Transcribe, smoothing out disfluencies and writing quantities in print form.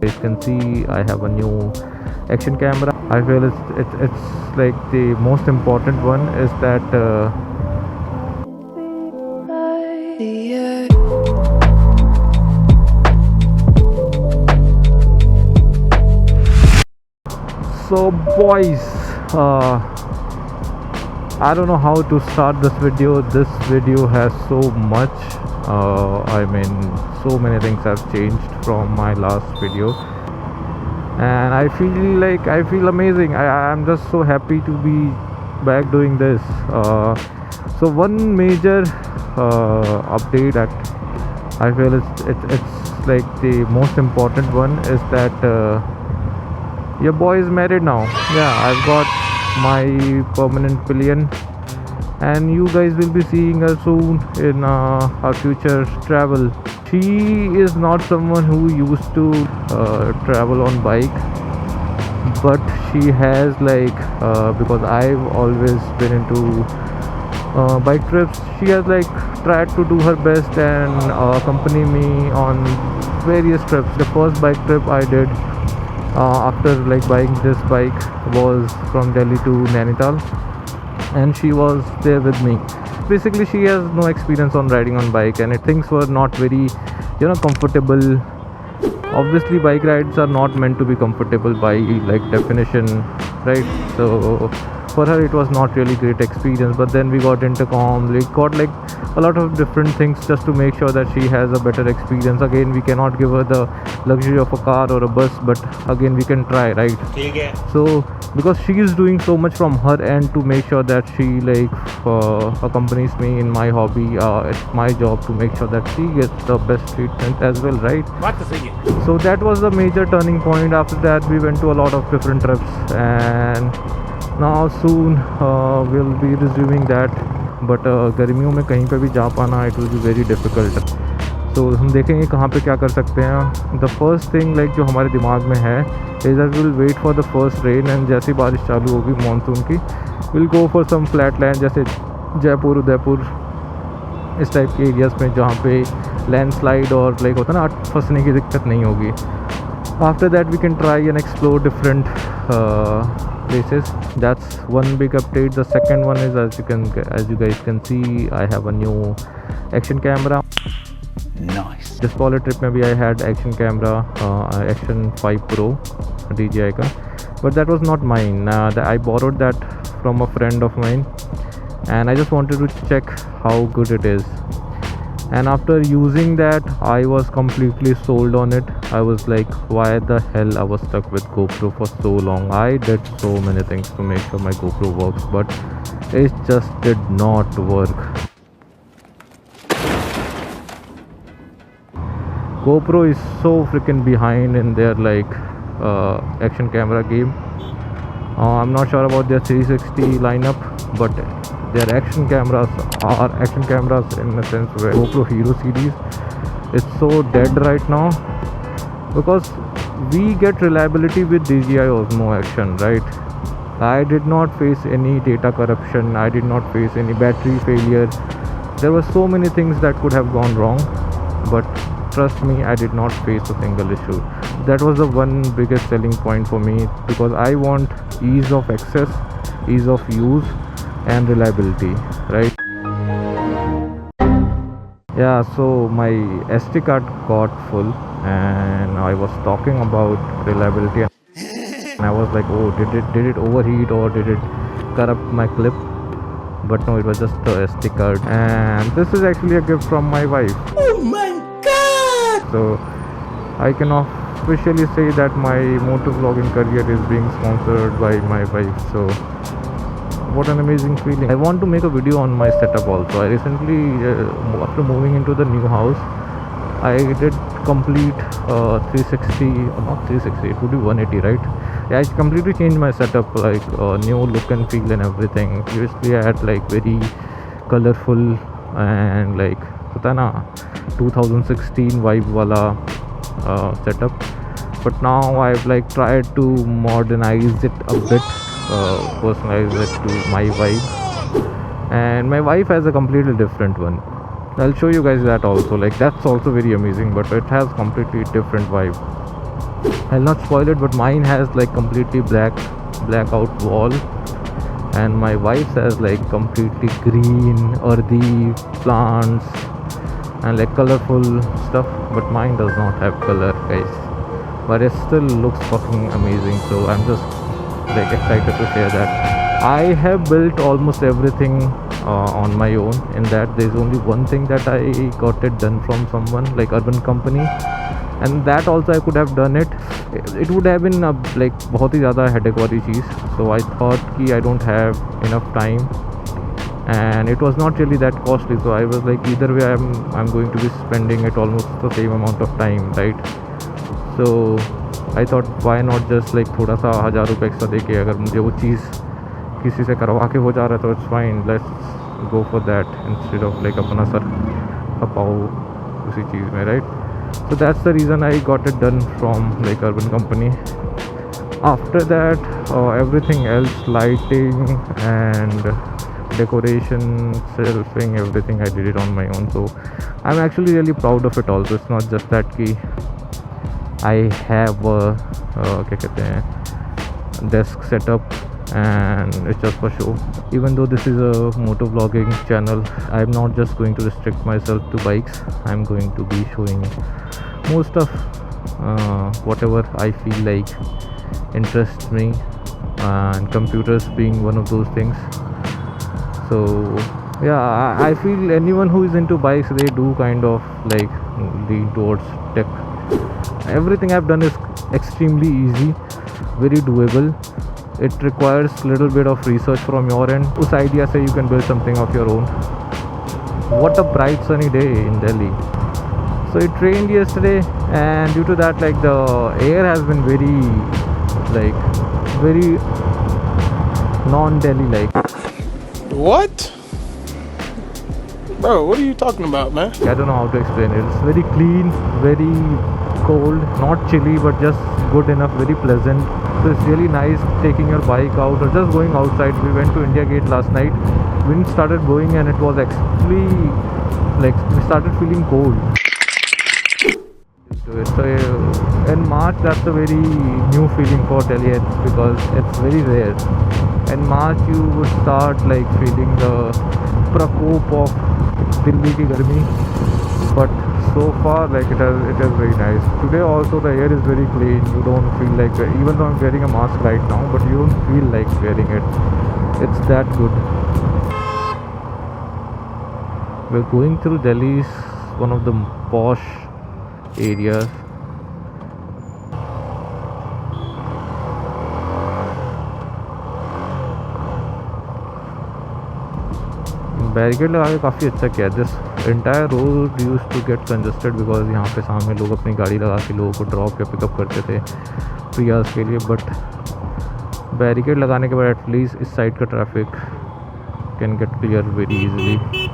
You can see I have a new action camera. I feel it's like the most important one is that so boys, I don't know how to start this video. This video has so much, I mean, so many things have changed from my last video, and I feel amazing. I'm just so happy to be back doing this. So one major update that I feel it's like the most important one is that your boy is married now. Yeah, I've got my permanent pillion, and you guys will be seeing her soon in our future travel. She is not someone who used to travel on bike, but she has because I've always been into bike trips. She has tried to do her best and accompany me on various trips. The first bike trip I did after buying this bike was from Delhi to Nainital, and she was there with me. Basically, she has no experience on riding on bike, and things were not very comfortable. Obviously, bike rides are not meant to be comfortable by definition, right? So for her it was not really great experience, but then we got intercom, we got a lot of different things just to make sure that she has a better experience. Again, we cannot give her the luxury of a car or a bus, but again we can try, right? So because she is doing so much from her end to make sure that she accompanies me in my hobby, it's my job to make sure that she gets the best treatment as well, right? So that was the major turning point. After that we went to a lot of different trips, and now soon we'll be resuming that, but गर्मियों में कहीं पे भी जा पाना it will be very difficult. So हम देखेंगे कहाँ पे क्या कर सकते हैं. The first thing जो हमारे दिमाग में है is that we'll wait for the first rain, and जैसी बारिश चालू होगी मानसून की, we'll go for some flat land जैसे जयपुर, उदयपुर, इस टाइप के एरियाज़ में जहाँ पे लैंडस्लाइड और होता है ना, फंसने की दिक्कत नहीं होगी. After that we can try and explore different places. That's one big update. The second one is, as you guys can see, I have a new action camera. Nice. This poly trip maybe I had action camera, Action 5 Pro DJI ka, but that was not mine. I borrowed that from a friend of mine, and I just wanted to check how good it is. And after using that, I was completely sold on it. I was like, why the hell I was stuck with GoPro for so long? I did so many things to make sure my GoPro works, but it just did not work. GoPro is so freaking behind in their action camera game. I'm not sure about their 360 lineup, but their action cameras are action cameras in a sense where GoPro Hero series is so dead right now, because we get reliability with DJI Osmo Action, right? I did not face any data corruption, I did not face any battery failure. There were so many things that could have gone wrong, but trust me, I did not face a single issue. That was the one biggest selling point for me, because I want ease of access, ease of use, and reliability, right? Yeah, so my SD card got full, and I was talking about reliability, and I was like, oh, did it overheat or did it corrupt my clip? But no, it was just the SD card. And this is actually a gift from my wife. Oh my god! So I can officially say that my motovlogging career is being sponsored by my wife. So what an amazing feeling. I want to make a video on my setup also. I recently, after moving into the new house, I did complete 360, not 360, it would be 180, right? Yeah, I completely changed my setup, new look and feel and everything. Previously I had very colorful and pata na 2016 vibe wala setup, but now I've tried to modernize it a bit, personalize it to my vibe, and my wife has a completely different one. I'll show you guys that also. That's also very amazing, but it has completely different vibe. I'll not spoil it, but mine has like completely blackout wall, and my wife's has like completely green, earthy plants and like colorful stuff. But mine does not have color, guys. But it still looks fucking amazing. So I'm just like excited to share that I have built almost everything on my own. In that, there's only one thing that I got it done from someone like Urban Company, and that also I could have done it. It would have been like बहुत ही ज़्यादा headache वाली चीज़. So I thought कि I don't have enough time, and it was not really that costly. So I was like, either way I'm going to be spending it almost the same amount of time, right? So I thought, why not just like थोड़ा सा 1000 रुपये extra दे के अगर मुझे वो चीज़ किसी से करवा के हो जा रहा है तो it's fine, let's go for that instead of like अपना सर खपाओ उसी चीज़ में, right? So that's the reason I got it done from like Urban Company. After that, everything else, lighting and decoration, shelving, everything I did it on my own. So I'm actually really proud of it also. It's not just that ki I have a क्या कहते हैं desk setup and it's just for show. Even though this is a motovlogging channel, I'm not just going to restrict myself to bikes. I'm going to be showing most of whatever I feel like interests me, and computers being one of those things. So yeah, I feel anyone who is into bikes, they do kind of like lean towards tech. Everything I've done is extremely easy, very doable. It requires little bit of research from your end. उस idea से you can build something of your own. What a bright sunny day in Delhi. So it rained yesterday, and due to that, like the air has been very non-Delhi like. What? Bro, what are you talking about, man? I don't know how to explain it. It's very clean, very cold, not chilly, but just good enough, very pleasant. So it's really nice taking your bike out or just going outside. We went to India Gate last night. Wind started blowing and it was actually like we started feeling cold. So in March, that's a very new feeling for Delhiites because it's very rare. In March, you would start like feeling the prakop of Delhi ki garmi, but so far like it is very nice. Today also the air is very clean. You don't feel like, even though I'm wearing a mask right now, but you don't feel like wearing it. It's that good. We're going through Delhi's one of the posh areas. Barricade लगा के काफ़ी अच्छा किया. This entire road use to get congested because यहाँ पे सामने लोग अपनी गाड़ी लगा के लोगों को ड्रॉप या पिकअप करते थे प्रियास के लिए. बट बैरिकेड लगाने के बाद एटलीस्ट इस साइड का traffic can get clear very easily.